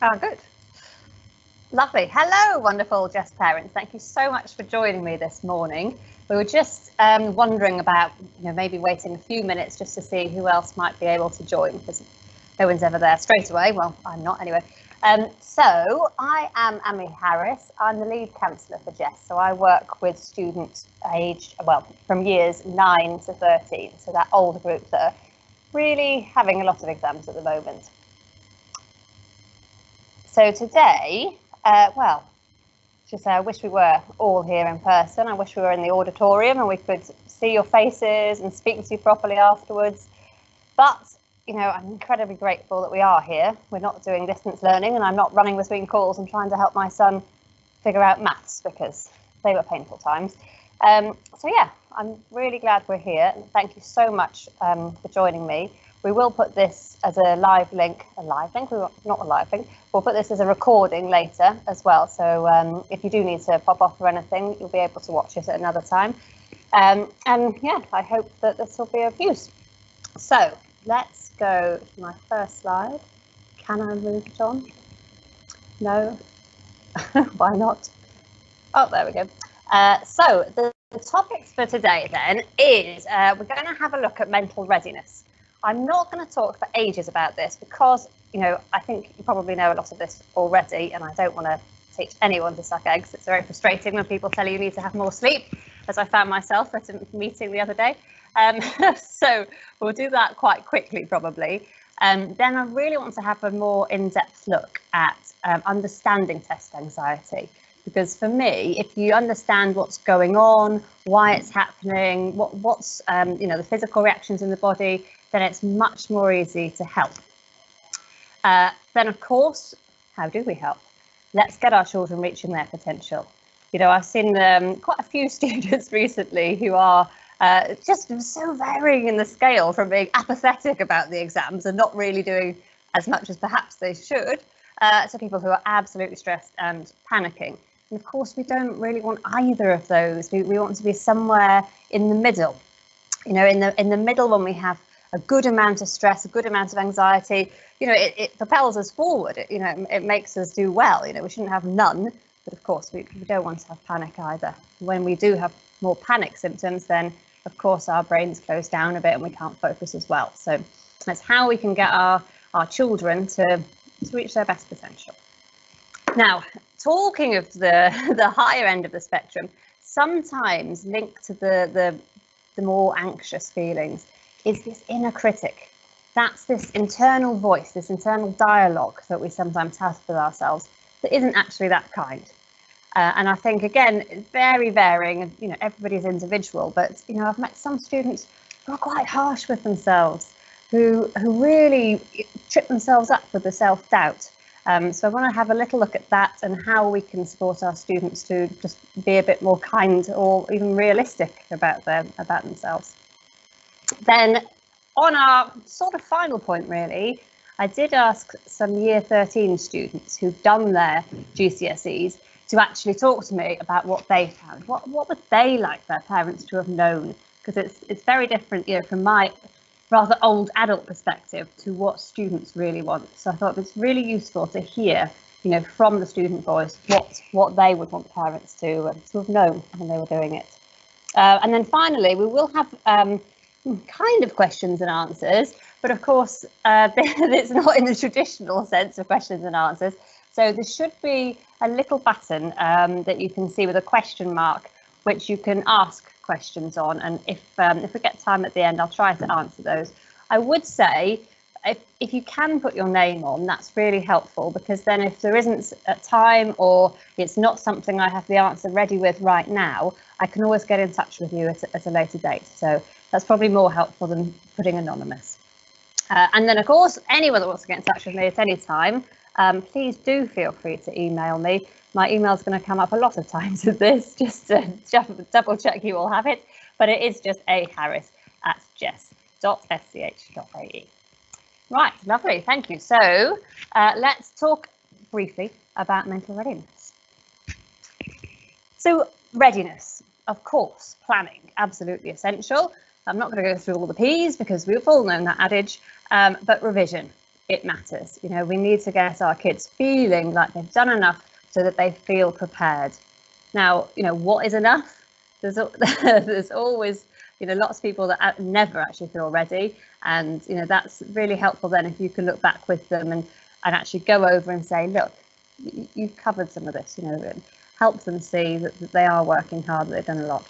Oh, good. Lovely. Hello, wonderful JESS parents. Thank you so much for joining me this morning. We were just wondering about, maybe waiting a few minutes just to see who else might be able to join, because no one's ever there straight away. Well, I'm not anyway. So I am Amarylis. I'm the lead counsellor for JESS. So I work with students aged, from years 9 to 13. So that older group that are really having a lot of exams at the moment. So today, I wish we were all here in person. I wish we were in the auditorium and we could see your faces and speak to you properly afterwards. But, I'm incredibly grateful that we are here. We're not doing distance learning and I'm not running between calls and trying to help my son figure out maths because they were painful times. So yeah, I'm really glad we're here. And thank you so much for joining me. We will put this as a live link, not a live link. We'll put this as a recording later as well. So if you do need to pop off or anything, you'll be able to watch it at another time. And yeah, I hope that this will be of use. So let's go to my first slide. Can I move it on? No? Why not? Oh, there we go. So the topics for today then is we're going to have a look at mental readiness. I'm not going to talk for ages about this because, I think you probably know a lot of this already, and I don't want to teach anyone to suck eggs. It's very frustrating when people tell you need to have more sleep, as I found myself at a meeting the other day. So we'll do that quite quickly, probably. Then I really want to have a more in-depth look at understanding test anxiety. Because for me, if you understand what's going on, why it's happening, what's the physical reactions in the body, then it's much more easy to help. Then, of course, how do we help? Let's get our children reaching their potential. I've seen quite a few students recently who are just so varying in the scale, from being apathetic about the exams and not really doing as much as perhaps they should, to people who are absolutely stressed and panicking. And of course, we don't really want either of those. We want to be somewhere in the middle. In the middle, when we have a good amount of stress, a good amount of anxiety, it propels us forward. It makes us do well. We shouldn't have none, but of course we don't want to have panic either. When we do have more panic symptoms, then of course our brains close down a bit and we can't focus as well. So that's how we can get our children to reach their best potential. Now, talking of the higher end of the spectrum, sometimes linked to the more anxious feelings is this inner critic. That's this internal voice, this internal dialogue that we sometimes have with ourselves that isn't actually that kind. And I think, again, it's very varying, and everybody's individual, but I've met some students who are quite harsh with themselves, who really trip themselves up with the self-doubt. So I want to have a little look at that and how we can support our students to just be a bit more kind or even realistic about themselves. Then on our sort of final point, really, I did ask some year 13 students who've done their GCSEs to actually talk to me about what they found. What would they like their parents to have known? Because it's very different, from my rather old adult perspective to what students really want. So I thought it's really useful to hear, from the student voice, what they would want parents to have known when they were doing it. And then finally, we will have kind of questions and answers, but of course, it's not in the traditional sense of questions and answers. So there should be a little button that you can see with a question mark, which you can ask questions on, and if we get time at the end, I'll try to answer those. I would say if you can put your name on, that's really helpful, because then if there isn't a time or it's not something I have the answer ready with right now, I can always get in touch with you at a later date. So that's probably more helpful than putting anonymous. And then, of course, anyone that wants to get in touch with me at any time, please do feel free to email me. My email is going to come up a lot of times with this, just to double check you all have it. But it is just aharris@jess.sch.ae. Right, lovely, thank you. So let's talk briefly about mental readiness. So readiness, of course, planning, absolutely essential. I'm not going to go through all the P's because we've all known that adage, but revision. it matters. You know, we need to get our kids feeling like they've done enough so that they feel prepared. Now, you know, what is enough? There's always, you know, lots of people that never actually feel ready, and you know, that's really helpful then if you can look back with them and actually go over and say, look, you've covered some of this, you know, and help them see that they are working hard, that they've done a lot.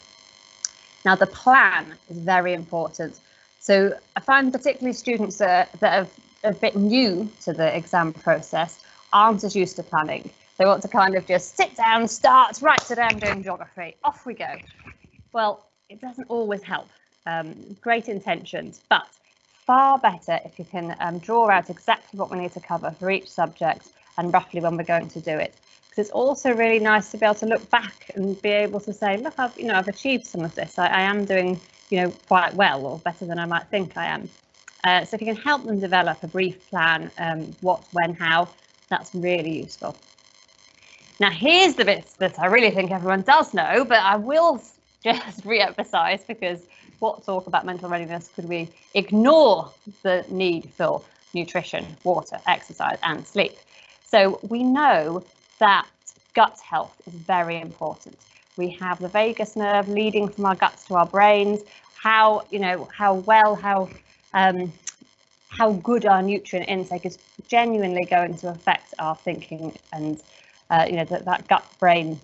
Now, the plan is very important. So I find particularly students that are a bit new to the exam process aren't as used to planning. They want to kind of just sit down, start, right, today I'm doing geography, off we go. Well, it doesn't always help. Great intentions, but far better if you can draw out exactly what we need to cover for each subject and roughly when we're going to do it. Because it's also really nice to be able to look back and be able to say, look, I've achieved some of this. I am doing, you know, quite well, or better than I might think I am. So if you can help them develop a brief plan, what, when, how, that's really useful. Now, here's the bits that I really think everyone does know, but I will just re-emphasize, because what talk about mental readiness could we ignore the need for nutrition, water, exercise and sleep? So we know that gut health is very important. We have the vagus nerve leading from our guts to our brains. How good our nutrient intake is genuinely going to affect our thinking, and that gut brain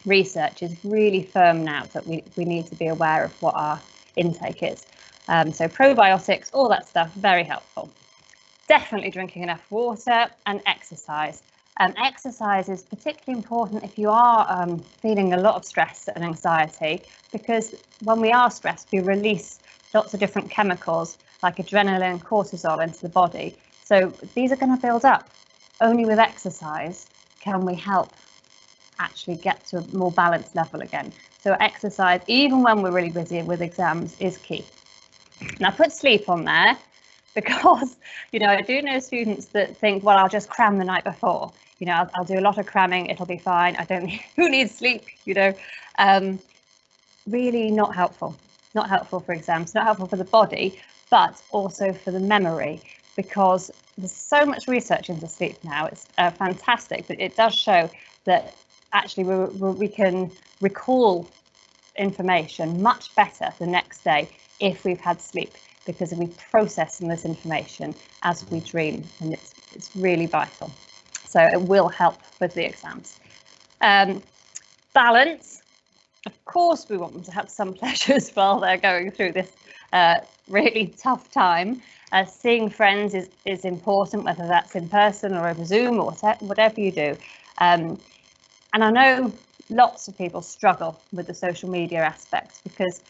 research is really firm now that we need to be aware of what our intake is. So probiotics, all that stuff, very helpful. Definitely drinking enough water and exercise. Exercise is particularly important if you are feeling a lot of stress and anxiety, because when we are stressed, we release lots of different chemicals like adrenaline and cortisol into the body. So these are going to build up. Only with exercise can we help actually get to a more balanced level again. So exercise, even when we're really busy with exams, is key. Now put sleep on there, because, you know, I do know students that think, well, I'll just cram the night before. You know, I'll do a lot of cramming, it'll be fine. I don't need, who needs sleep, you know? Really not helpful. Not helpful for exams, not helpful for the body, but also for the memory, because there's so much research into sleep now. It's fantastic, but it does show that actually we can recall information much better the next day if we've had sleep, because we process some of this information as we dream, and it's really vital. So it will help with the exams. Balance. Of course, we want them to have some pleasures while they're going through this really tough time. Seeing friends is important, whether that's in person or over Zoom or whatever you do. And I know lots of people struggle with the social media aspect because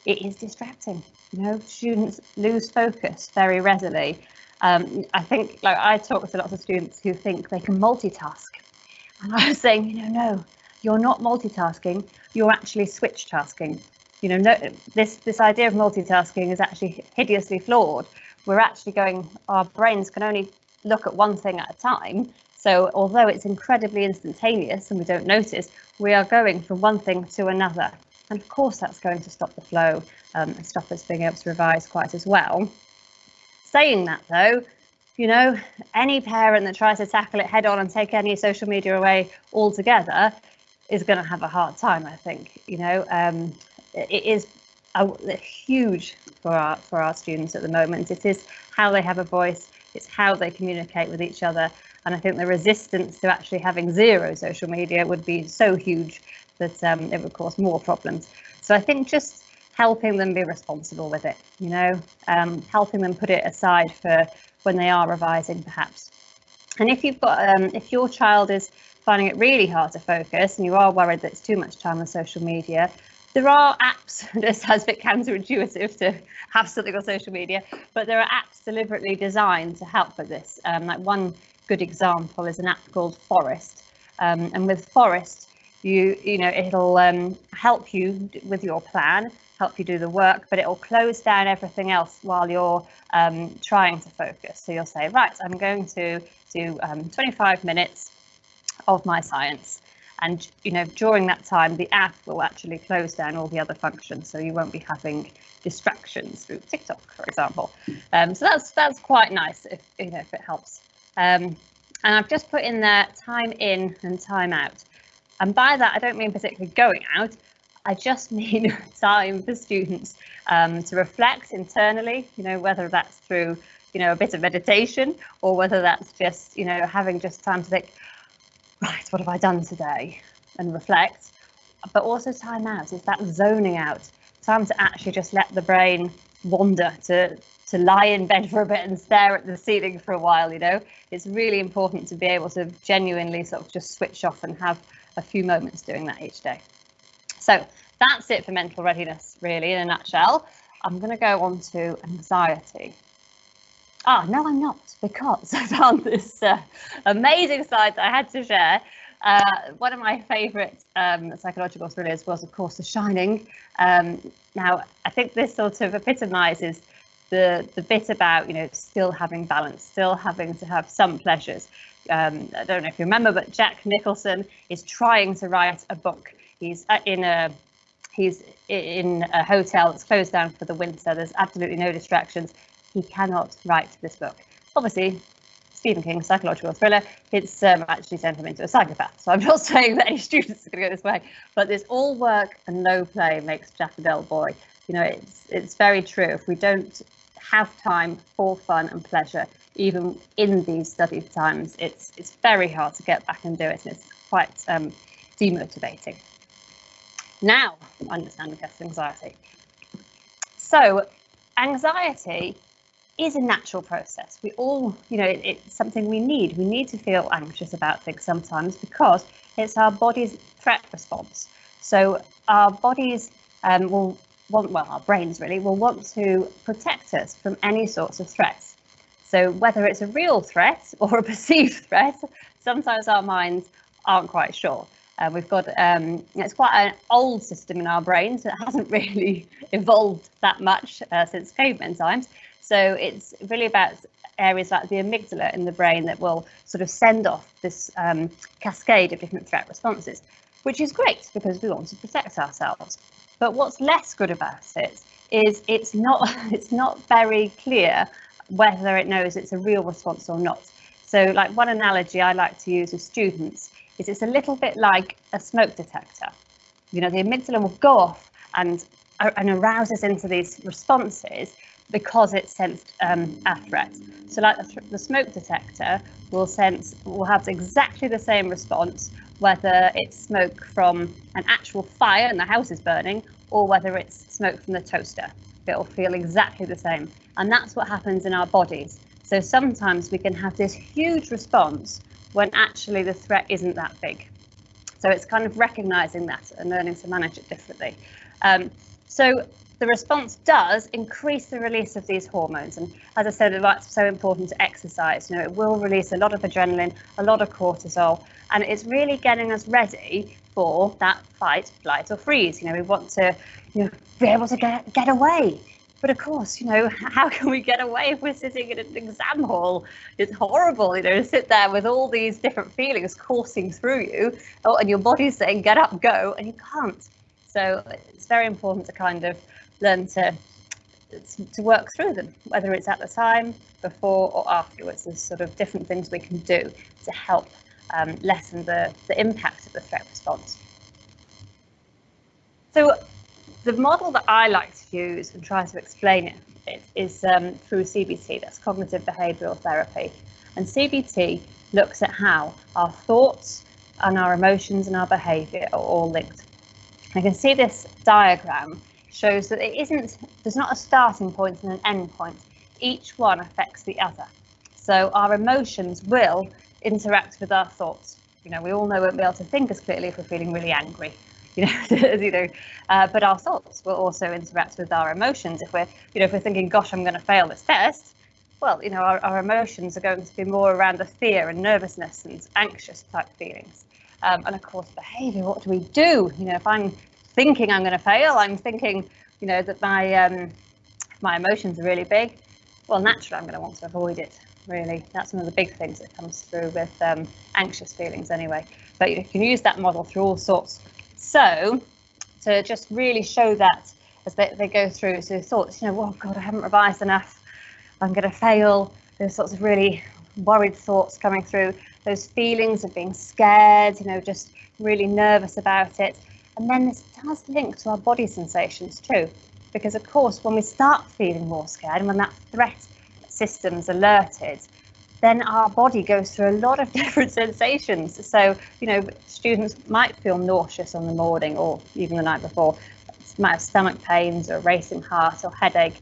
it is distracting. You know, students lose focus very readily. I think, like, I talk to lots of students who think they can multitask. And I was saying, you know, no, you're not multitasking, you're actually switch tasking. You know, no, this idea of multitasking is actually hideously flawed. We're actually our brains can only look at one thing at a time. So although it's incredibly instantaneous and we don't notice, we are going from one thing to another. And of course, that's going to stop the flow and stop us being able to revise quite as well. Saying that, though, you know, any parent that tries to tackle it head on and take any social media away altogether is going to have a hard time, I think. You know, it is huge for our students at the moment. It is how they have a voice. It's how they communicate with each other. And I think the resistance to actually having zero social media would be so huge that it would cause more problems. So I think just helping them be responsible with it, you know, helping them put it aside for when they are revising, perhaps. And if you've got, if your child is finding it really hard to focus and you are worried that it's too much time on social media, there are apps. This sounds a bit counterintuitive to have something on social media, but there are apps deliberately designed to help with this. Like one good example is an app called Forest, and with Forest, you know, it'll help you with your plan, help you do the work, but it will close down everything else while you're trying to focus. So you'll say, right, I'm going to do 25 minutes of my science. And, you know, during that time, the app will actually close down all the other functions. So you won't be having distractions through TikTok, for example. So that's quite nice if if it helps. And I've just put in there time in and time out. And by that, I don't mean particularly going out. I just mean time for students to reflect internally, whether that's through, a bit of meditation, or whether that's just, having just time to think, right, what have I done today, and reflect. But also time out, is that zoning out, time to actually just let the brain wander, to lie in bed for a bit and stare at the ceiling for a while. It's really important to be able to genuinely sort of just switch off and have a few moments doing that each day. So that's it for mental readiness, really, in a nutshell. I'm going to go on to anxiety. No, I'm not, because I found this amazing slide that I had to share. One of my favourite psychological thrillers was, of course, The Shining. Now, I think this sort of epitomises the bit about, still having balance, still having to have some pleasures. I don't know if you remember, but Jack Nicholson is trying to write a book. He's in a hotel that's closed down for the winter. There's absolutely no distractions. He cannot write this book. Obviously, Stephen King's psychological thriller, it's actually sent him into a psychopath. So I'm not saying that any students are going to go this way, but this all work and no play makes Jack a dull boy. It's very true. If we don't have time for fun and pleasure, even in these studied times, it's very hard to get back and do it, and it's quite demotivating. Now, understanding test anxiety. So, anxiety is a natural process. We all, it's something we need. We need to feel anxious about things sometimes because it's our body's threat response. So our bodies our brains really will want to protect us from any sorts of threats. So whether it's a real threat or a perceived threat, sometimes our minds aren't quite sure. We've got, it's quite an old system in our brains that hasn't really evolved that much since caveman times. So it's really about areas like the amygdala in the brain that will sort of send off this cascade of different threat responses, which is great because we want to protect ourselves. But what's less good about it is it's not very clear whether it knows it's a real response or not. So like one analogy I like to use with students is it's a little bit like a smoke detector. The amygdala will go off and arouse us into these responses because it sensed a threat. So like the smoke detector will have exactly the same response, whether it's smoke from an actual fire and the house is burning, or whether it's smoke from the toaster. It'll feel exactly the same. And that's what happens in our bodies. So sometimes we can have this huge response when actually the threat isn't that big. So it's kind of recognizing that and learning to manage it differently. So the response does increase the release of these hormones. And as I said, it's so important to exercise. It will release a lot of adrenaline, a lot of cortisol, and it's really getting us ready for that fight, flight or freeze. We want to be able to get away. But of course, how can we get away if we're sitting in an exam hall? It's horrible, to sit there with all these different feelings coursing through you, and your body's saying, get up, go, and you can't. So it's very important to kind of learn to work through them, whether it's at the time, before or afterwards. There's sort of different things we can do to help lessen the impact of the threat response. So the model that I like to use and try to explain it is through CBT, that's cognitive behavioural therapy. And CBT looks at how our thoughts and our emotions and our behaviour are all linked. You can see this diagram shows that there's not a starting point and an end point. Each one affects the other. So our emotions will interact with our thoughts. We all know we won't be able to think as clearly if we're feeling really angry. But our thoughts will also interact with our emotions. If we're thinking, gosh, I'm going to fail this test, well, our emotions are going to be more around the fear and nervousness and anxious type feelings. And of course, behaviour, what do we do? If I'm thinking I'm going to fail, I'm thinking, that my emotions are really big, well, naturally, I'm going to want to avoid it, really. That's one of the big things that comes through with anxious feelings anyway. But you can use that model through all sorts. So to just really show that as they go through. So thoughts, oh God, I haven't revised enough, I'm going to fail. Those sorts of really worried thoughts coming through, those feelings of being scared, just really nervous about it. And then this does link to our body sensations too, because of course, when we start feeling more scared and when that threat system's alerted, then our body goes through a lot of different sensations. So, students might feel nauseous on the morning or even the night before, might have stomach pains or a racing heart or headache.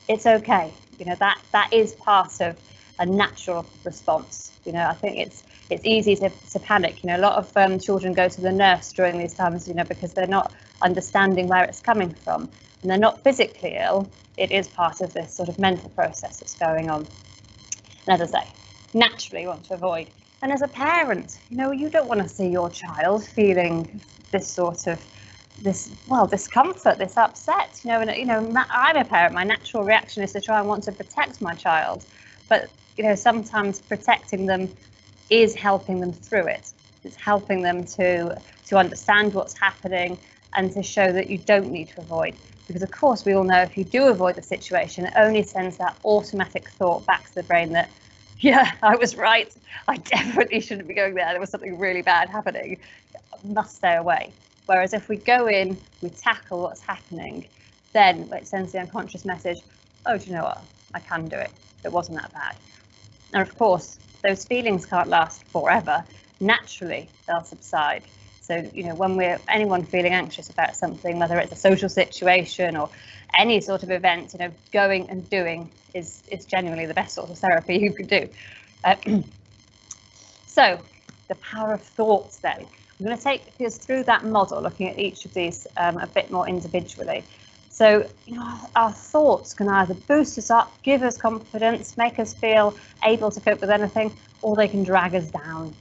It's okay. That is part of a natural response. I think it's easy to panic. A lot of children go to the nurse during these times, because they're not understanding where it's coming from, and they're not physically ill. It is part of this sort of mental process that's going on. And as I say, naturally want to avoid. And as a parent, you don't want to see your child feeling this sort of discomfort, this upset. I'm a parent. My natural reaction is to try and want to protect my child, but sometimes protecting them is helping them through it. It's helping them to understand what's happening and to show that you don't need to avoid. Because of course we all know if you do avoid the situation, it only sends that automatic thought back to the brain that, yeah, I was right. I definitely shouldn't be going there. There was something really bad happening. I must stay away. Whereas if we go in, we tackle what's happening, then it sends the unconscious message, oh, do you know what? I can do it. It wasn't that bad. And of course, those feelings can't last forever. Naturally, they'll subside. So, when anyone feeling anxious about something, whether it's a social situation or any sort of event, going and doing is genuinely the best sort of therapy you could do. So, the power of thoughts then. I'm going to take us through that model, looking at each of these a bit more individually. So, our thoughts can either boost us up, give us confidence, make us feel able to cope with anything, or they can drag us down.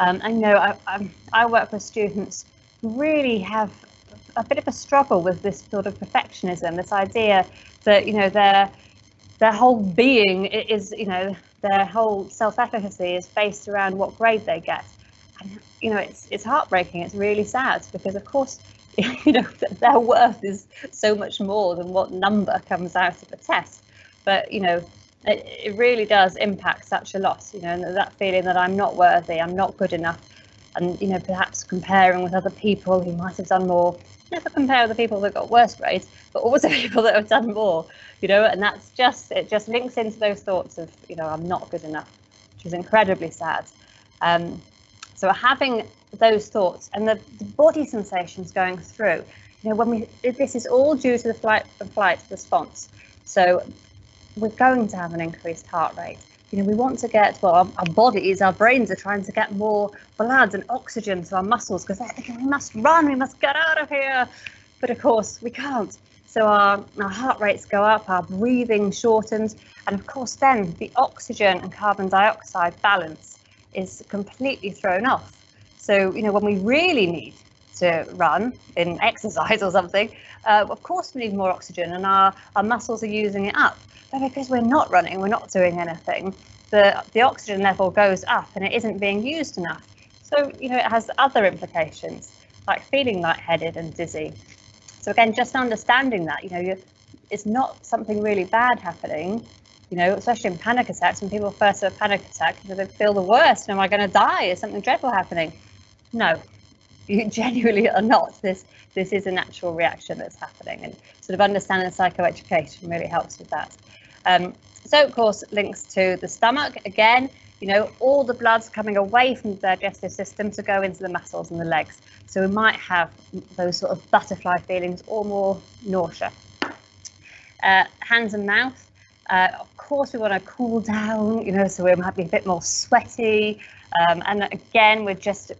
I work with students who really have a bit of a struggle with this sort of perfectionism, this idea that, their whole being is, their whole self-efficacy is based around what grade they get. And, it's heartbreaking, it's really sad, because of course, their worth is so much more than what number comes out of the test. But, it really does impact such a lot, and that feeling that I'm not worthy, I'm not good enough, and, perhaps comparing with other people who might have done more. Never compare with the people that got worse grades, but also people that have done more, and it just links into those thoughts of, I'm not good enough, which is incredibly sad. So having those thoughts and the body sensations going through, this is all due to the fight and flight response. So we're going to have an increased heart rate. We want to get, our bodies, our brains are trying to get more blood and oxygen to our muscles because they're thinking we must run, we must get out of here. But of course we can't. So our heart rates go up, our breathing shortens, and of course then the oxygen and carbon dioxide balance is completely thrown off. So, when we really need to run in exercise or something, of course we need more oxygen and our muscles are using it up. But because we're not running, we're not doing anything, the oxygen level goes up and it isn't being used enough. So, it has other implications, like feeling lightheaded and dizzy. So again, just understanding that, it's not something really bad happening, especially in panic attacks. When people first have a panic attack, they feel the worst. Am I going to die? Is something dreadful happening? No, you genuinely are not. This is a natural reaction that's happening, and sort of understanding psychoeducation really helps with that. So of course, links to the stomach. Again, all the blood's coming away from the digestive system to go into the muscles and the legs. So we might have those sort of butterfly feelings or more nausea. Hands and mouth. Of course, we want to cool down, so we might be a bit more sweaty. And again, we just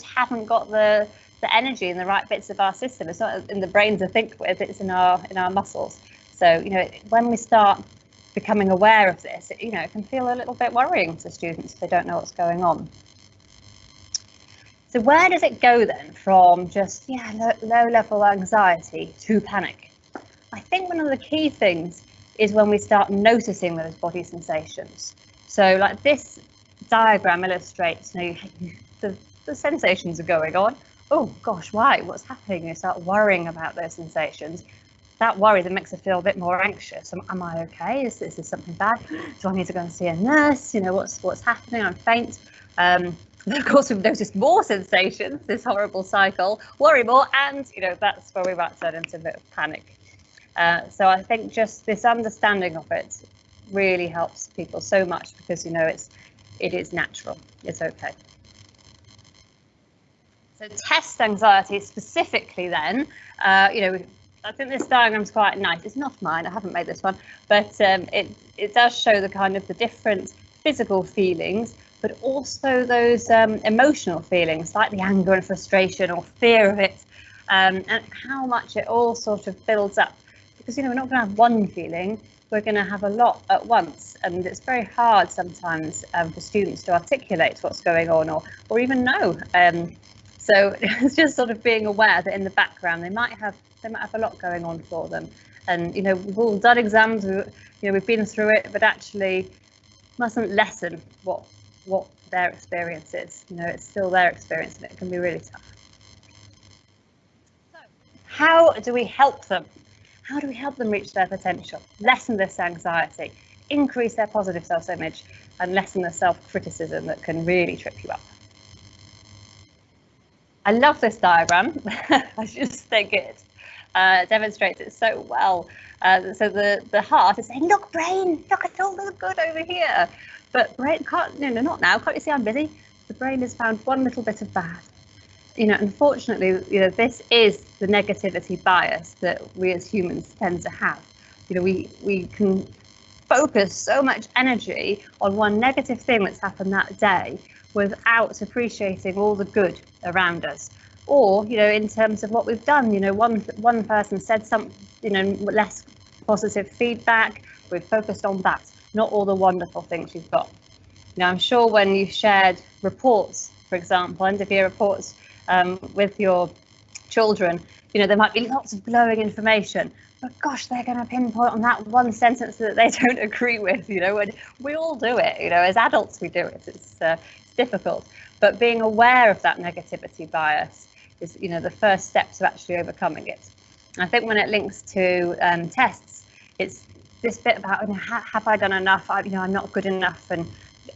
haven't got the energy in the right bits of our system. It's not in the brain to think with, it's in our muscles. So, when we start becoming aware of this, it can feel a little bit worrying to students if they don't know what's going on. So where does it go then from just low level anxiety to panic? I think one of the key things is when we start noticing those body sensations. So like this diagram illustrates, the sensations are going on. oh gosh, why? What's happening? You start worrying about those sensations. That worry that makes us feel a bit more anxious. Am I okay? Is this something bad? Do I need to go and see a nurse? You know, what's happening? I'm faint. Of course, we've noticed more sensations, this horrible cycle, worry more, and you know, that's where we might turn into a bit of panic. So I think just this understanding of it really helps people so much, because you know it is natural, it's okay. So test anxiety specifically then, you know, I think this diagram's quite nice. It's not mine, I haven't made this one, but it does show the kind of the different physical feelings, but also those emotional feelings like the anger and frustration or fear of it, and how much it all sort of builds up. Because, you know, we're not going to have one feeling, we're going to have a lot at once, and it's very hard sometimes for students to articulate what's going on or even know. So it's just sort of being aware that in the background they might have a lot going on for them. And you know, we've all done exams, we've been through it, but actually mustn't lessen what their experience is. You know, it's still their experience, and it can be really tough. So how do we help them? How do we help them reach their potential, lessen this anxiety, increase their positive self-image, and lessen the self-criticism that can really trip you up? I love this diagram. I just think it demonstrates it so well. So the heart is saying, look, brain, look, it's all good over here. But brain can't, no, not now. Can't you see I'm busy? The brain has found one little bit of bad. You know, unfortunately, you know, this is the negativity bias that we as humans tend to have. You know, we can focus so much energy on one negative thing that's happened that day without appreciating all the good around us. Or, you know, in terms of what we've done, you know, one person said something, you know, less positive feedback, we've focused on that, not all the wonderful things you've got. Now, I'm sure when you shared reports, for example, end of year reports with your children, you know, there might be lots of glowing information, but gosh, they're going to pinpoint on that one sentence that they don't agree with, you know, and we all do it, you know, as adults we do it, it's difficult, but being aware of that negativity bias is, you know, the first step to actually overcoming it. And I think when it links to tests, it's this bit about, you know, have I done enough? You know, I'm not good enough, and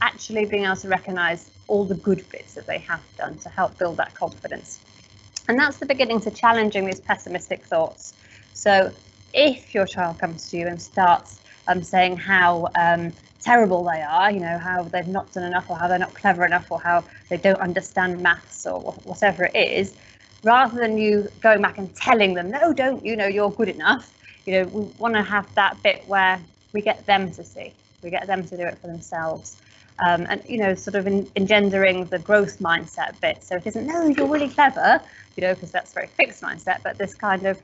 actually being able to recognise all the good bits that they have done to help build that confidence. And that's the beginning to challenging these pessimistic thoughts. So if your child comes to you and starts saying how terrible they are, you know, how they've not done enough, or how they're not clever enough, or how they don't understand maths, or whatever it is, rather than you going back and telling them, no, don't, you know, you're good enough, you know, we want to have that bit where we get them to see, we get them to do it for themselves. And, you know, sort of engendering the growth mindset bit. So it isn't, no, you're really clever, you know, because that's a very fixed mindset, but this kind of,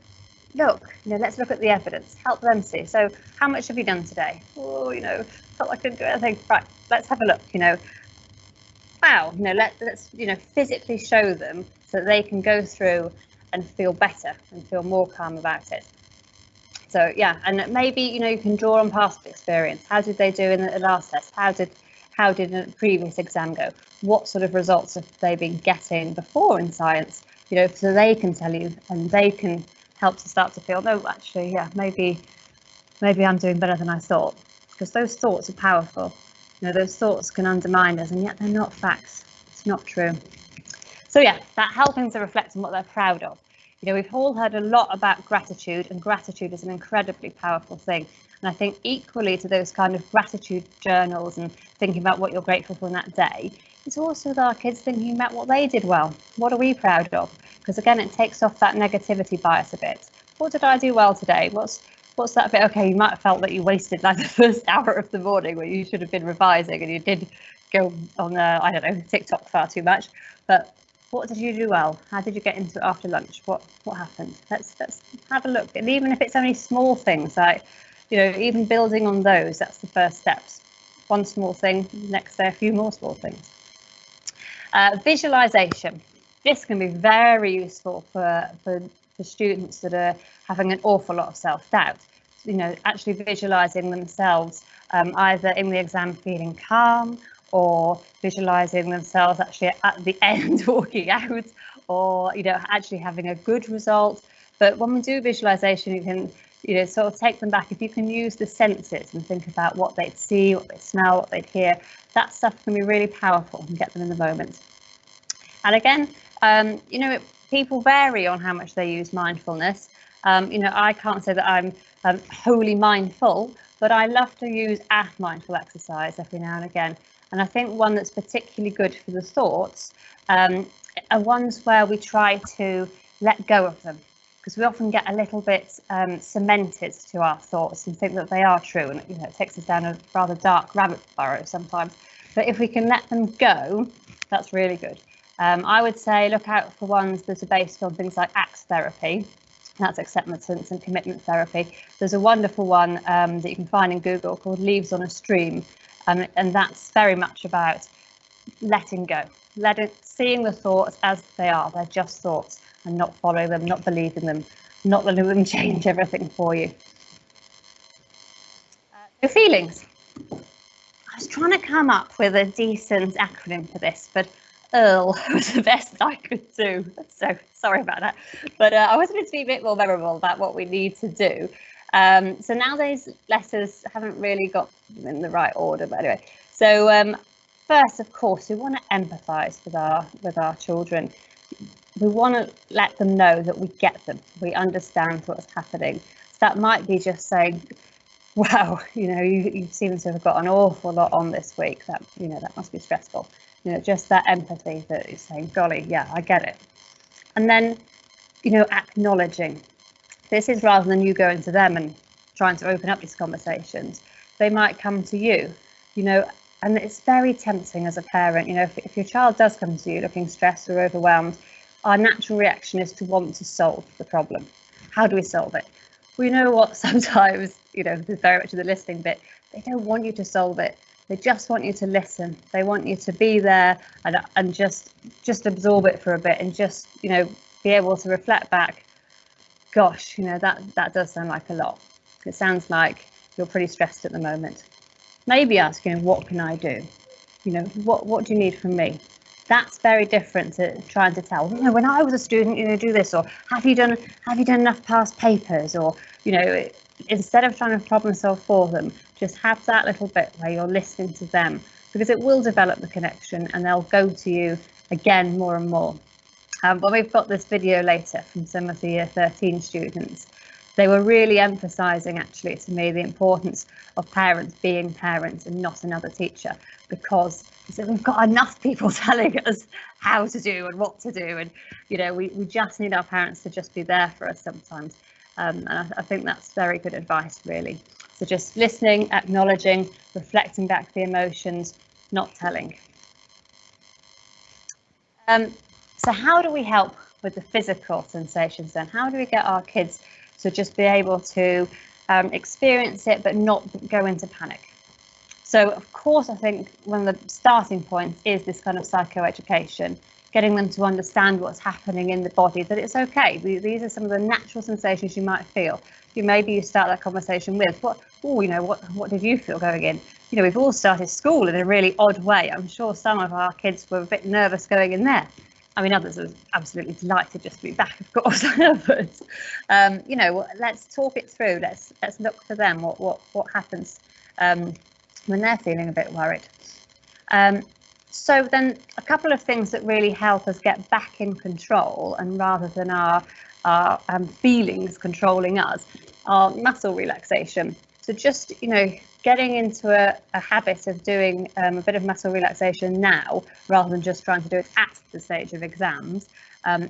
look, you know, let's look at the evidence, help them see. So how much have you done today? Oh, you know, felt like I couldn't do anything. Right, let's have a look, you know. Wow, you know, let's, you know, physically show them so that they can go through and feel better and feel more calm about it. So yeah, and maybe, you know, you can draw on past experience. How did they do in the last test? How did a previous exam go? What sort of results have they been getting before in science? You know, so they can tell you, and they can help to start to feel, no, actually, yeah, maybe I'm doing better than I thought. Because those thoughts are powerful. You know, those thoughts can undermine us, and yet they're not facts. It's not true. So yeah, that helping to reflect on what they're proud of. You know, we've all heard a lot about gratitude, and gratitude is an incredibly powerful thing. And I think equally to those kind of gratitude journals and thinking about what you're grateful for in that day, it's also our kids thinking about what they did well. What are we proud of? Because again, it takes off that negativity bias a bit. What did I do well today? What's that bit? Okay, you might have felt that you wasted like the first hour of the morning where you should have been revising, and you did go on, I don't know, TikTok far too much. But what did you do well? How did you get into it after lunch? What happened? Let's have a look. And even if it's only small things, like, you know, even building on those, that's the first steps. One small thing, next day a few more small things. Visualization. This can be very useful for students that are having an awful lot of self-doubt. You know, actually visualizing themselves either in the exam feeling calm, or visualizing themselves actually at the end walking out, or, you know, actually having a good result. But when we do visualization, you can, you know, sort of take them back. If you can use the senses and think about what they'd see, what they'd smell, what they'd hear, that stuff can be really powerful and get them in the moment. And again, you know, people vary on how much they use mindfulness. You know, I can't say that I'm wholly mindful, but I love to use a mindful exercise every now and again. And I think one that's particularly good for the thoughts are ones where we try to let go of them, because we often get a little bit cemented to our thoughts and think that they are true, and, you know, it takes us down a rather dark rabbit burrow sometimes. But if we can let them go, that's really good. I would say look out for ones that are based on things like ACT therapy. That's acceptance and commitment therapy. There's a wonderful one that you can find in Google called Leaves on a Stream, and that's very much about letting go, seeing the thoughts as they are. They're just thoughts, and not following them, not believing them, not letting them change everything for you. So feelings. I was trying to come up with a decent acronym for this, but EARL was the best I could do, so sorry about that. But I wanted it to be a bit more memorable about what we need to do. So nowadays letters haven't really got in the right order, but anyway. So first, of course, we want to empathise with our children. We want to let them know that we get them, we understand what's happening. So that might be just saying, wow, you know, you seem to have got an awful lot on this week. That, you know, that must be stressful. You know, just that empathy that is saying, golly, yeah, I get it. And then, you know, acknowledging. This is rather than you going to them and trying to open up these conversations. They might come to you, you know, and it's very tempting as a parent. You know, if your child does come to you looking stressed or overwhelmed, our natural reaction is to want to solve the problem. How do we solve it? We know what sometimes, you know, there's very much of the listening bit. They don't want you to solve it. They just want you to listen. They want you to be there and just absorb it for a bit, and just, you know, be able to reflect back. Gosh, you know, that does sound like a lot. It sounds like you're pretty stressed at the moment. Maybe asking, what can I do? You know, what do you need from me? That's very different to trying to tell, you know, when I was a student, you know, do this, or have you done enough past papers, or, you know, instead of trying to problem solve for them, just have that little bit where you're listening to them, because it will develop the connection and they'll go to you again more and more. But we've got this video later from some of the Year 13 students. They were really emphasising, actually, to me, the importance of parents being parents and not another teacher, because we've got enough people telling us how to do and what to do, and, you know, we just need our parents to just be there for us sometimes. And I think that's very good advice, really. So just listening, acknowledging, reflecting back the emotions, not telling. So how do we help with the physical sensations then? How do we get our kids to just be able to experience it but not go into panic? So, of course, I think one of the starting points is this kind of psychoeducation, getting them to understand what's happening in the body, that it's okay. These are some of the natural sensations you might feel. Maybe you start that conversation with, what did you feel going in? You know, we've all started school in a really odd way. I'm sure some of our kids were a bit nervous going in there. I mean, others are absolutely delighted just to be back, of course. But you know, let's talk it through. Let's look for them. What happens when they're feeling a bit worried. So then a couple of things that really help us get back in control, and rather than our feelings controlling us, are muscle relaxation. So just, you know, getting into a habit of doing a bit of muscle relaxation now, rather than just trying to do it at the stage of exams,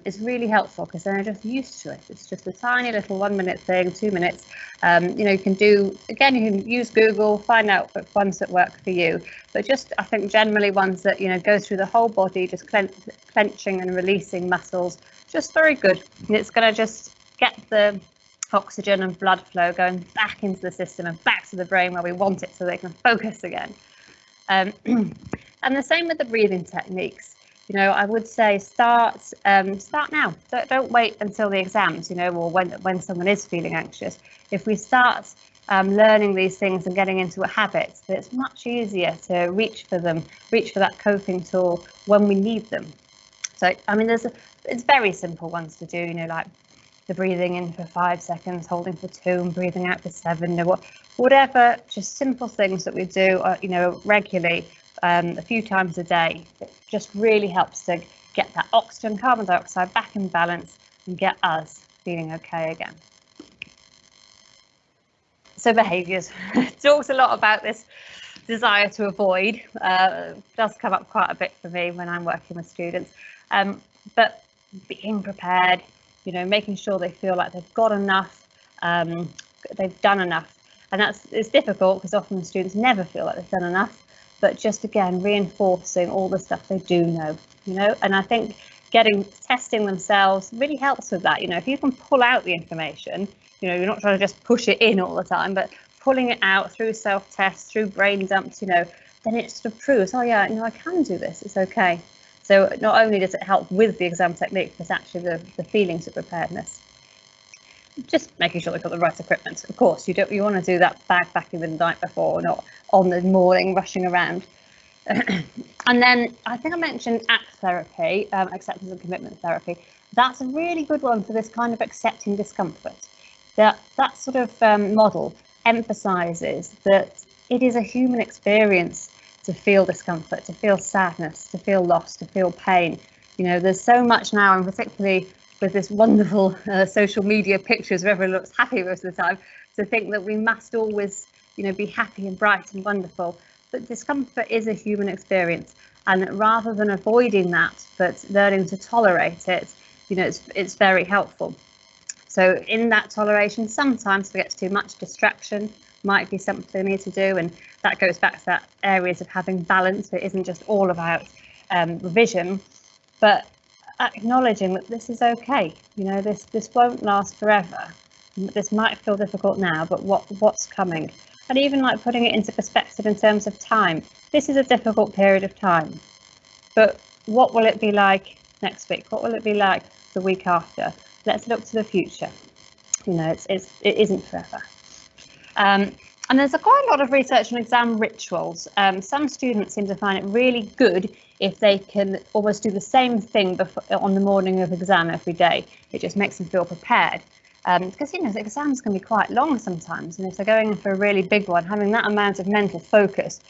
is really helpful, because then they're just used to it. It's just a tiny little 1 minute thing, 2 minutes. You know, you can do, again, you can use Google, find out ones that work for you, but just, I think generally ones that, you know, go through the whole body, just clenching and releasing muscles, just very good. And it's going to just get the oxygen and blood flow going back into the system and back to the brain where we want it, so they can focus again. And the same with the breathing techniques. You know, I would say start now. Don't wait until the exams, you know, or when someone is feeling anxious. If we start learning these things and getting into a habit, then it's much easier to reach for that coping tool when we need them. So, I mean, it's very simple ones to do, you know, like the breathing in for 5 seconds, holding for 2 and breathing out for 7, you know, whatever, just simple things that we do, you know, regularly, a few times a day. It just really helps to get that oxygen, carbon dioxide back in balance and get us feeling okay again. So behaviours. Talks a lot about this desire to avoid. Does come up quite a bit for me when I'm working with students. But being prepared, you know, making sure they feel like they've got enough, they've done enough. And it's difficult because often students never feel like they've done enough. But just again, reinforcing all the stuff they do know, you know, and I think testing themselves really helps with that. You know, if you can pull out the information, you know, you're not trying to just push it in all the time, but pulling it out through self-tests, through brain dumps, you know, then it sort of proves, oh yeah, no, I can do this, it's okay. So not only does it help with the exam technique, but actually the feelings of preparedness. Just making sure they've got the right equipment. Of course, you want to do that bag packing the night before, not on the morning rushing around. And then I think I mentioned ACT therapy, acceptance and commitment therapy. That's a really good one for this kind of accepting discomfort. That sort of model emphasises that it is a human experience to feel discomfort, to feel sadness, to feel loss, to feel pain. You know, there's so much now, and particularly with this wonderful social media pictures where everyone looks happy most of the time, to think that we must always, you know, be happy and bright and wonderful. But discomfort is a human experience, and rather than avoiding that, but learning to tolerate it, you know, it's very helpful. So in that toleration, sometimes if it gets too much, distraction might be something they need to do, and that goes back to that areas of having balance. It isn't just all about revision, but acknowledging that this is okay. You know, this won't last forever. This might feel difficult now, but what's coming? And even like putting it into perspective in terms of time. This is a difficult period of time, but what will it be like next week? What will it be like the week after? Let's look to the future. You know, it isn't forever. And there's quite a lot of research on exam rituals. Some students seem to find it really good if they can almost do the same thing on the morning of exam every day. It just makes them feel prepared. Because, you know, the exams can be quite long sometimes, and if they're going in for a really big one, having that amount of mental focus,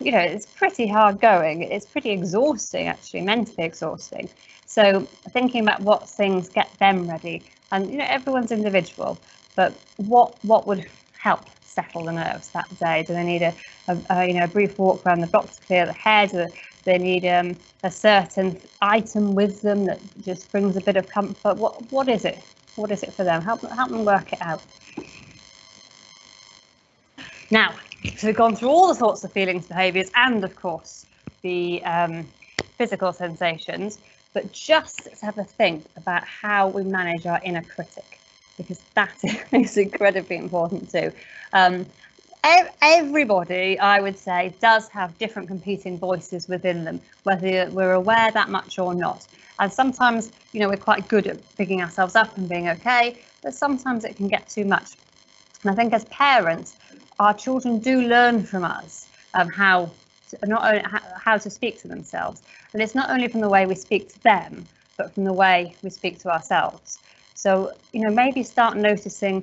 you know, it's pretty hard going. It's pretty exhausting, actually, mentally exhausting. So thinking about what things get them ready, and, you know, everyone's individual, but what would help settle the nerves that day? Do they need a brief walk around the block to clear the head? Do they need a certain item with them that just brings a bit of comfort? What is it? What is it for them? Help them work it out. Now, so we've gone through all the sorts of feelings, behaviours, and of course the physical sensations, but just to have a think about how we manage our inner critic, because that is incredibly important too. Everybody, I would say, does have different competing voices within them, whether we're aware that much or not. And sometimes, you know, we're quite good at picking ourselves up and being okay, but sometimes it can get too much. And I think as parents, our children do learn from us how to speak to themselves. And it's not only from the way we speak to them, but from the way we speak to ourselves. So, you know, maybe start noticing,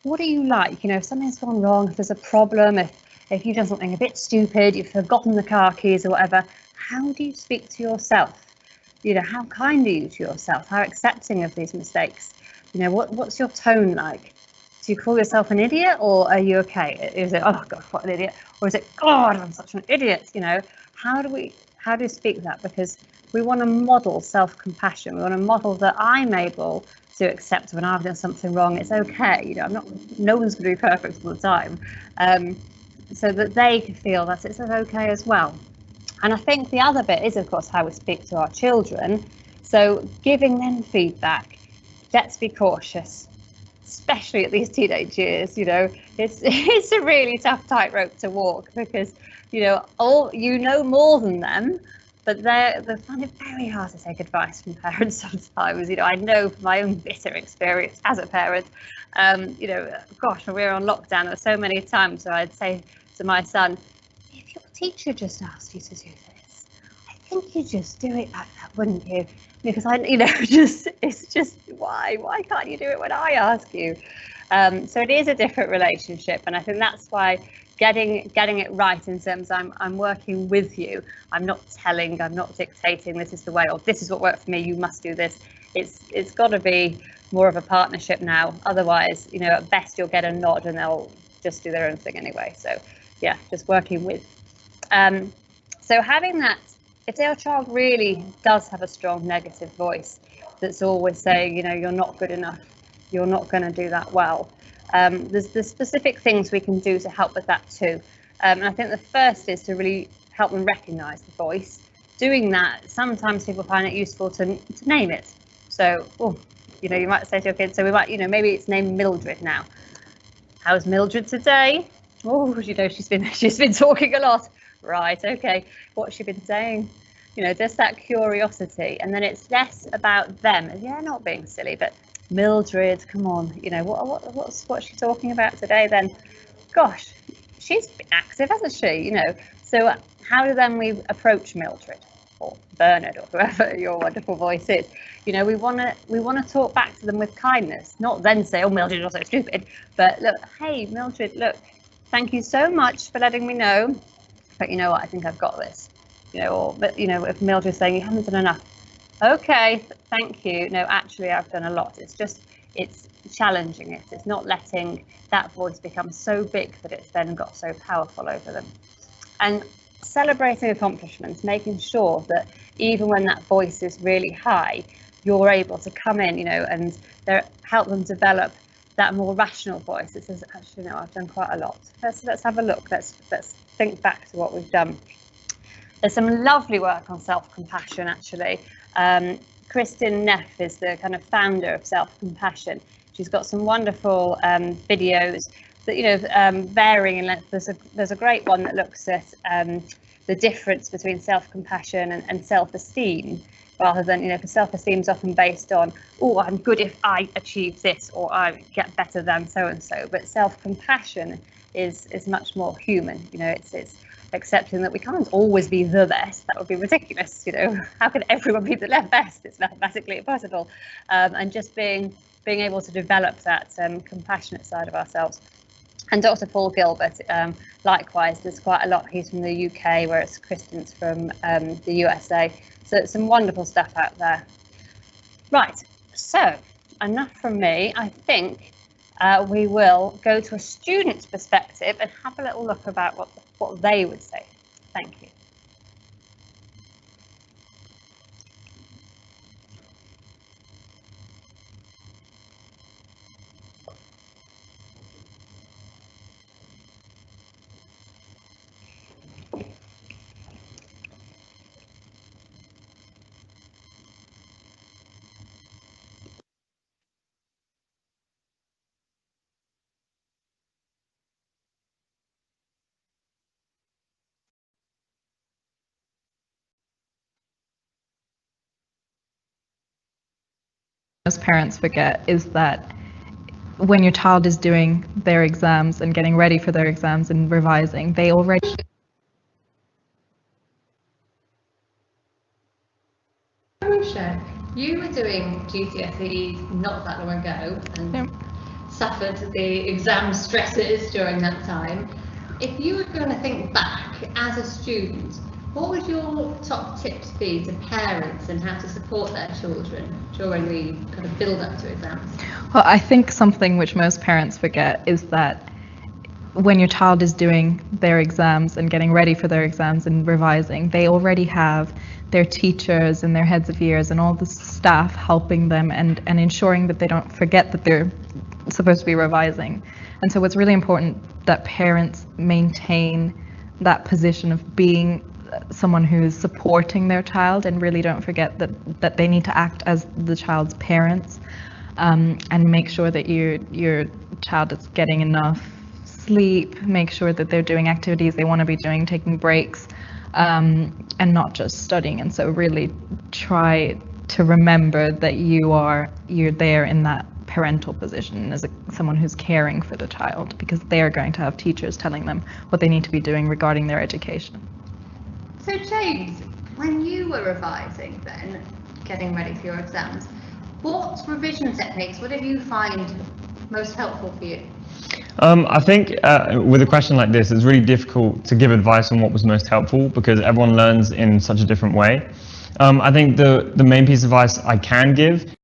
what do you like? You know, if something's gone wrong, if there's a problem, if you've done something a bit stupid, you've forgotten the car keys or whatever, how do you speak to yourself? You know, how kind are you to yourself? How accepting of these mistakes? You know, what's your tone like? Do you call yourself an idiot, or are you okay? Is it, oh God, what an idiot? Or is it, God, I'm such an idiot? You know, how do we speak that? Because we want to model self-compassion. We want to model that I'm able to accept when I've done something wrong. It's okay. You know, no one's going to be perfect all the time. So that they can feel that it's okay as well. And I think the other bit is, of course, how we speak to our children. So giving them feedback. Let's be cautious, especially at these teenage years. You know, it's a really tough tightrope to walk, because, you know, more than them, but they find it very hard to take advice from parents sometimes. You know, I know from my own bitter experience as a parent. You know, gosh, when we were on lockdown, there were so many times where I'd say to my son, if your teacher just asked you to do this, I think you'd just do it like that, wouldn't you? Because it's just why can't you do it when I ask you? So it is a different relationship, and I think that's why getting it right in terms I'm working with you. I'm not dictating this is the way, or this is what worked for me, you must do this. It's got to be more of a partnership now. Otherwise, at best you'll get a nod and they'll just do their own thing anyway. So yeah, just working with. So having that, if their child really does have a strong negative voice that's always saying, you're not good enough, you're not going to do that well, there's specific things we can do to help with that too. And I think the first is to really help them recognise the voice. Doing that, sometimes people find it useful to name it. So, you might say to your kid, so we might, maybe it's named Mildred now. How's Mildred today? Oh, she's been talking a lot. Right, okay. What's she been saying? Just that curiosity, and then it's less about them. Yeah, not being silly, but Mildred, come on. What's she talking about today? Then, gosh, she's been active, hasn't she? So how do then we approach Mildred or Bernard or whoever your wonderful voice is? We want to talk back to them with kindness, not then say, oh, Mildred, you're so stupid. But look, hey, Mildred, look, thank you so much for letting me know. But you know what, I think I've got this. If Mildred's saying you haven't done enough, okay, thank you. No, actually, I've done a lot. It's challenging it. It's not letting that voice become so big that it's then got so powerful over them. And celebrating accomplishments, making sure that even when that voice is really high, you're able to come in, and help them develop that more rational voice. It says, actually, no, I've done quite a lot. Let's have a look. Let's think back to what we've done. There's some lovely work on self-compassion, actually. Kristen Neff is the kind of founder of self-compassion. She's got some wonderful videos that, varying in length. There's a great one that looks at the difference between self-compassion and self-esteem, rather than, because self-esteem is often based on, oh, I'm good if I achieve this, or I get better than so-and-so. But self-compassion is much more human. It's accepting that we can't always be the best. That would be ridiculous. How can everyone be the best? It's mathematically impossible. And just being able to develop that compassionate side of ourselves. And Dr. Paul Gilbert, likewise, there's quite a lot. He's from the UK, whereas Kristen's from the USA. So some wonderful stuff out there. Right, so enough from me. I think we will go to a student's perspective and have a little look about what they would say. Thank you. Most parents forget is that when your child is doing their exams and getting ready for their exams and revising, they already You were doing GCSEs not that long ago and suffered the exam stresses during that time. If you were going to think back as a student, what would your top tips be to parents and how to support their children during the kind of build up to exams? Well, I think something which most parents forget is that when your child is doing their exams and getting ready for their exams and revising, they already have their teachers and their heads of years and all the staff helping them and ensuring that they don't forget that they're supposed to be revising. And so it's really important that parents maintain that position of being someone who's supporting their child and really don't forget that they need to act as the child's parents, and make sure that your child is getting enough sleep, make sure that they're doing activities they want to be doing, taking breaks, and not just studying. And so really try to remember that you're there in that parental position as someone who's caring for the child, because they're going to have teachers telling them what they need to be doing regarding their education. So James, when you were revising then, getting ready for your exams, what revision techniques, what did you find most helpful for you? I think with a question like this, it's really difficult to give advice on what was most helpful because everyone learns in such a different way. I think the main piece of advice I can give,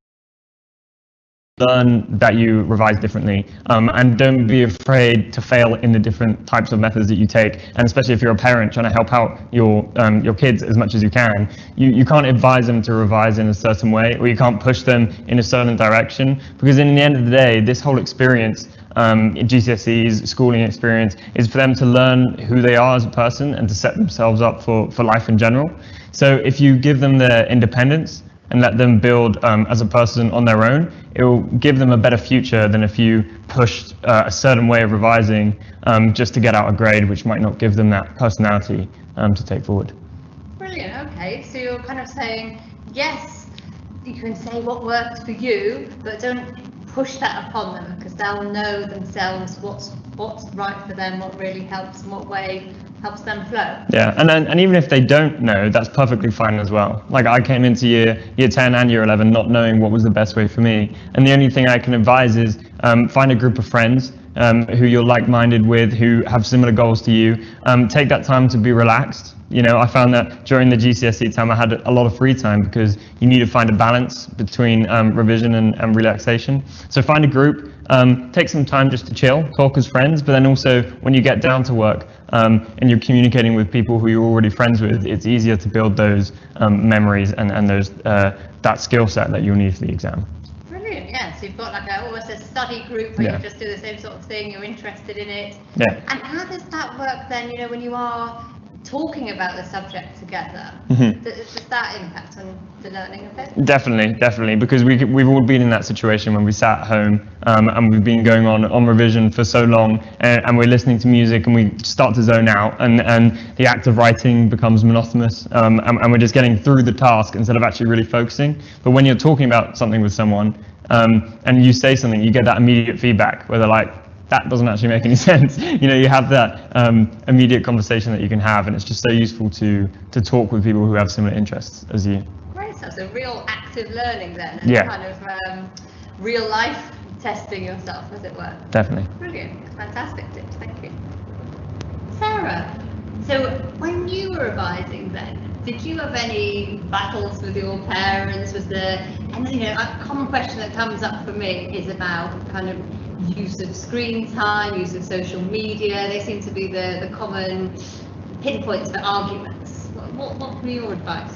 learn that you revise differently, and don't be afraid to fail in the different types of methods that you take. And especially if you're a parent trying to help out your kids as much as you can, you can't advise them to revise in a certain way, or you can't push them in a certain direction, because in the end of the day, this whole experience, GCSEs, schooling experience, is for them to learn who they are as a person and to set themselves up for life in general. So if you give them their independence and let them build as a person on their own, it will give them a better future than if you pushed a certain way of revising just to get out a grade, which might not give them that personality to take forward. Brilliant, okay, so you're kind of saying, yes, you can say what works for you, but don't push that upon them, because they'll know themselves what's right for them, what really helps, and what way helps them flow. Yeah, and even if they don't know, that's perfectly fine as well. Like, I came into year 10 and year 11 not knowing what was the best way for me, and the only thing I can advise is find a group of friends who you're like-minded with, who have similar goals to you. Take that time to be relaxed. You know, I found that during the GCSE time I had a lot of free time because you need to find a balance between revision and relaxation. So find a group, take some time just to chill, talk as friends, but then also when you get down to work and you're communicating with people who you're already friends with, it's easier to build those memories and those that skill set that you'll need for the exam. Brilliant, yeah, so you've got like almost a study group where you just do the same sort of thing, you're interested in it. Yeah. And how does that work then, you know, when you are talking about the subject together? Does that impact on the learning of it? Definitely, because we've all been in that situation when we sat at home and we've been going on revision for so long, and we're listening to music and we start to zone out, and the act of writing becomes monotonous, and we're just getting through the task instead of actually really focusing. But when you're talking about something with someone and you say something, you get that immediate feedback where they're like, that doesn't actually make any sense. You know, you have that immediate conversation that you can have, and it's just so useful to talk with people who have similar interests as you. Great, so it's a real active learning then, and kind of real life testing yourself, as it were. Definitely. Brilliant, fantastic tips, thank you. Sarah, so when you were revising then, did you have any battles with your parents? Was there, and you know, a common question that comes up for me is about kind of use of screen time, use of social media. They seem to be the common pinpoints for arguments. What were your advice?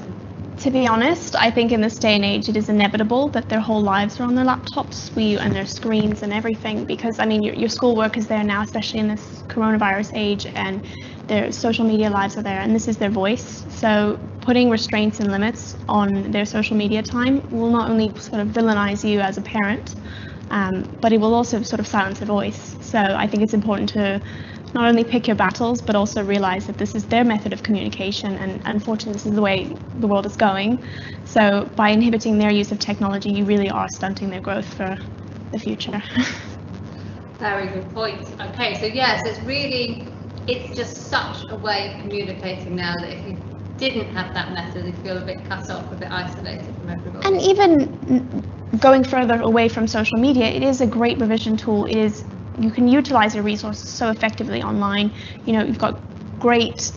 To be honest, I think in this day and age it is inevitable that their whole lives are on their laptops and their screens and everything, because I mean your schoolwork is there now, especially in this coronavirus age, and their social media lives are there, and this is their voice. So putting restraints and limits on their social media time will not only sort of villainize you as a parent, but it will also sort of silence their voice. So I think it's important to not only pick your battles, but also realize that this is their method of communication, and unfortunately this is the way the world is going. So by inhibiting their use of technology, you really are stunting their growth for the future. Very good point. Okay, so yes, it's just such a way of communicating now that if you didn't have that method, you feel a bit cut off, a bit isolated from everybody. And even going further away from social media, it is a great revision tool. You can utilize your resources so effectively online. You know, you've got great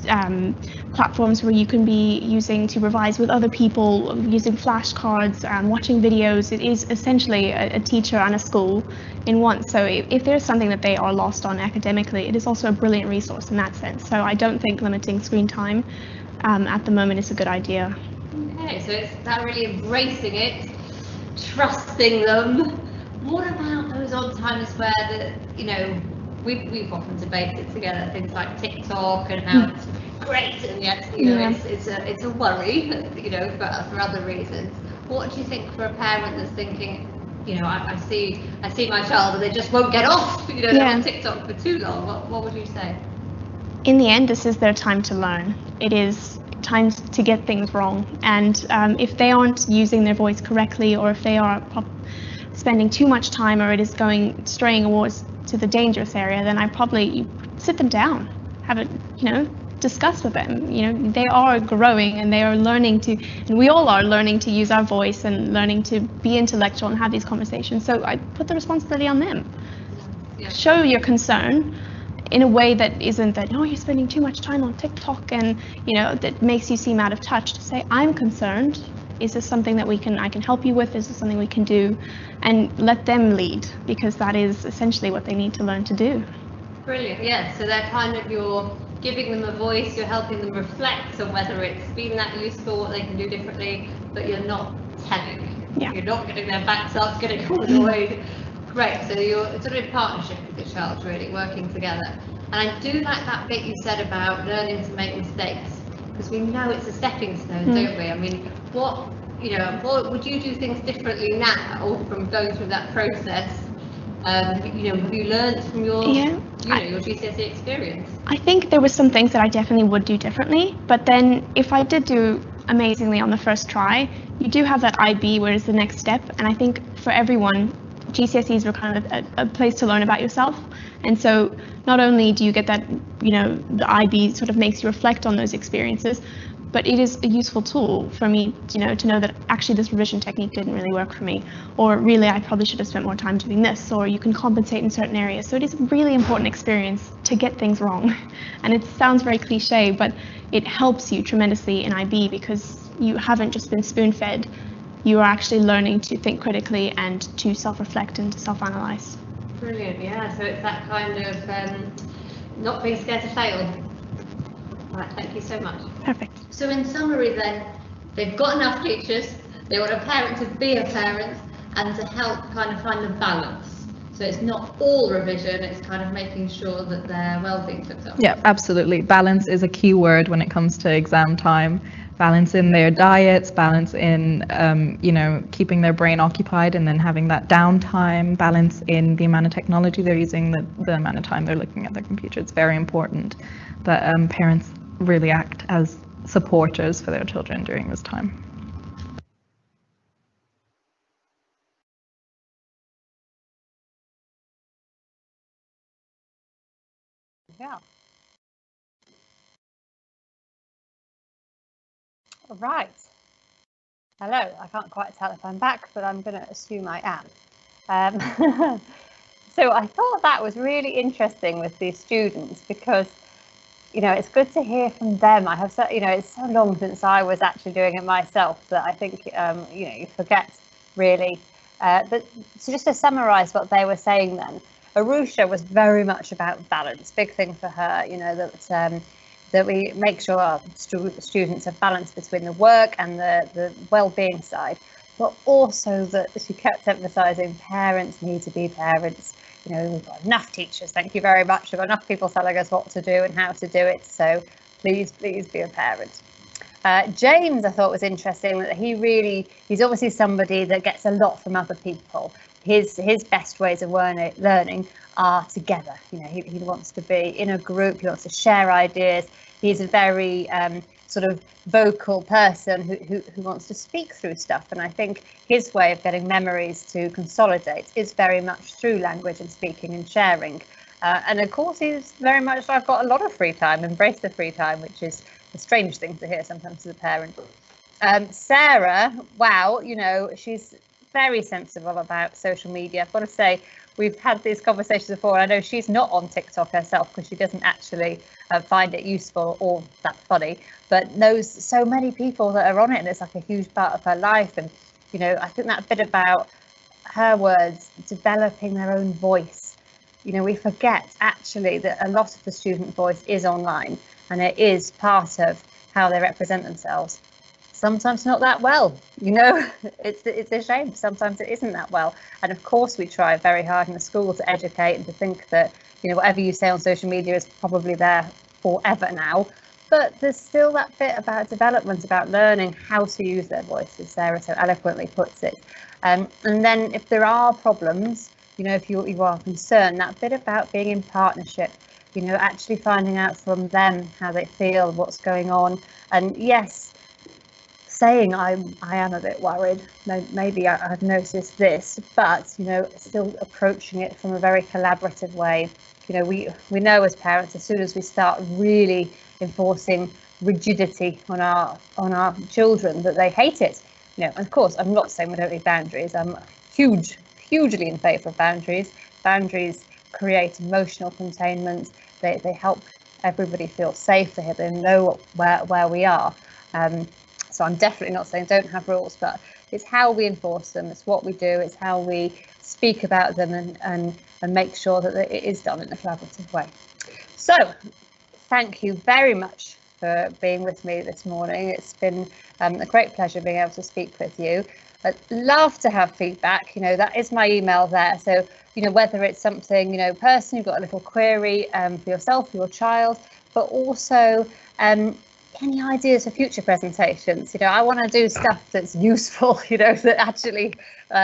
platforms where you can be using to revise with other people, using flashcards, watching videos. It is essentially a teacher and a school in one. So if there's something that they are lost on academically, it is also a brilliant resource in that sense. So I don't think limiting screen time at the moment is a good idea. Okay, so it's that really embracing it, trusting them. What about those odd times where we've often debated together things like TikTok and how it's great, and yet it's a worry, for other reasons. What do you think for a parent that's thinking, I see my child and they just won't get off, they're on TikTok for too long? What would you say? In the end, this is their time to learn. It is time to get things wrong, and if they aren't using their voice correctly, or if they are spending too much time, or it is straying towards to the dangerous area, then you sit them down, have a discuss with them. You know, they are growing and they are learning to, and we all are learning to use our voice and learning to be intellectual and have these conversations. So I put the responsibility on them. Yeah. Show your concern in a way that isn't that, oh, you're spending too much time on TikTok and, you know, that makes you seem out of touch. To say, I'm concerned. Is this something that I can help you with? Is this something we can do? And let them lead, because that is essentially what they need to learn to do. Brilliant, yeah. So they're kind of, you're giving them a voice, you're helping them reflect on whether it's been that useful, what they can do differently, but you're not telling. Yeah. You're not getting their backs up, getting all annoyed. Great, so you're sort of in partnership with your child, really, working together. And I do like that bit you said about learning to make mistakes, because we know it's a stepping stone, don't we? I mean, what would you do things differently now from going through that process? You know, have you learned from your, your GCSE experience? I think there were some things that I definitely would do differently, but then if I did do amazingly on the first try, you do have that IB, where is the next step, and I think for everyone, GCSEs were kind of a place to learn about yourself. And so not only do you get that, you know, the IB sort of makes you reflect on those experiences, but it is a useful tool for me, you know, to know that actually this revision technique didn't really work for me, or really I probably should have spent more time doing this, or you can compensate in certain areas. So it is a really important experience to get things wrong. And it sounds very cliche, but it helps you tremendously in IB, because you haven't just been spoon-fed. You are actually learning to think critically and to self-reflect and to self-analyze. Brilliant, yeah. So it's that kind of not being scared to fail. Right, thank you so much. Perfect. So in summary then, they've got enough teachers, they want a parent to be a parent, and to help kind of find the balance. So it's not all revision, it's kind of making sure that their well-being's looked after. Yeah, absolutely. Balance is a key word when it comes to exam time. Balance in their diets, balance in, you know, keeping their brain occupied and then having that downtime, balance in the amount of technology they're using, the amount of time they're looking at their computer. It's very important that parents really act as supporters for their children during this time. Yeah. All right. Hello. I can't quite tell if I'm back, but I'm going to assume I am. So I thought that was really interesting with these students, because, you know, it's good to hear from them. I have, you know, it's so long since I was actually doing it myself that I think, you know, you forget really. But so just to summarise what they were saying then, Arusha was very much about balance. Big thing for her, you know, that we make sure our students have balance between the work and the well-being side, but also that she kept emphasising parents need to be parents. You know, we've got enough teachers, thank you very much. We've got enough people telling us what to do and how to do it. So please be a parent. James, I thought was interesting that he's obviously somebody that gets a lot from other people. His best ways of learning are together. You know, he wants to be in a group, he wants to share ideas. He's a very sort of vocal person who wants to speak through stuff. And I think his way of getting memories to consolidate is very much through language and speaking and sharing. And of course, he's very much, I've got a lot of free time, embrace the free time, which is a strange thing to hear sometimes as a parent. Sarah, wow, you know, she's very sensible about social media. I've got to say, we've had these conversations before. I know she's not on TikTok herself because she doesn't actually find it useful or that funny, but knows so many people that are on it, and it's like a huge part of her life. And, you know, I think that bit about her words, developing their own voice. You know, we forget actually that a lot of the student voice is online, and it is part of how they represent themselves. Sometimes not that well, you know, it's a shame. Sometimes it isn't that well. And of course, we try very hard in the school to educate and to think that, you know, whatever you say on social media is probably there forever now. But there's still that bit about development, about learning how to use their voice, as Sarah so eloquently puts it. And then if there are problems, you know, if you are concerned, that bit about being in partnership, you know, actually finding out from them how they feel, what's going on. And yes, saying I am a bit worried, maybe I've noticed this, but, you know, still approaching it from a very collaborative way. you know, we know as parents, as soon as we start really enforcing rigidity on our children, that they hate it. You know, and of course, I'm not saying we don't need boundaries. I'm hugely in favour of boundaries. Boundaries create emotional containment. They help everybody feel safe. They know where we are. So I'm definitely not saying don't have rules, but it's how we enforce them. It's what we do. It's how we speak about them and make sure that it is done in a collaborative way. So thank you very much for being with me this morning. It's been a great pleasure being able to speak with you. I'd love to have feedback. You know, that is my email there. So, you know, whether it's something, you know, personally, you've got a little query for yourself, for your child, but also any ideas for future presentations. You know, I want to do stuff that's useful, you know, that actually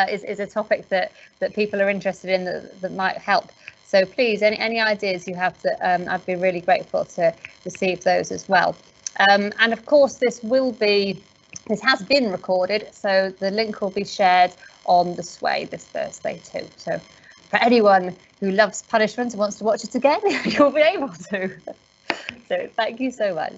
is a topic that people are interested in, that might help. So please, any ideas you have, that I'd be really grateful to receive those as well. And of course, this has been recorded, so the link will be shared on the Sway this Thursday too. So for anyone who loves punishment and wants to watch it again, you'll be able to. So thank you so much.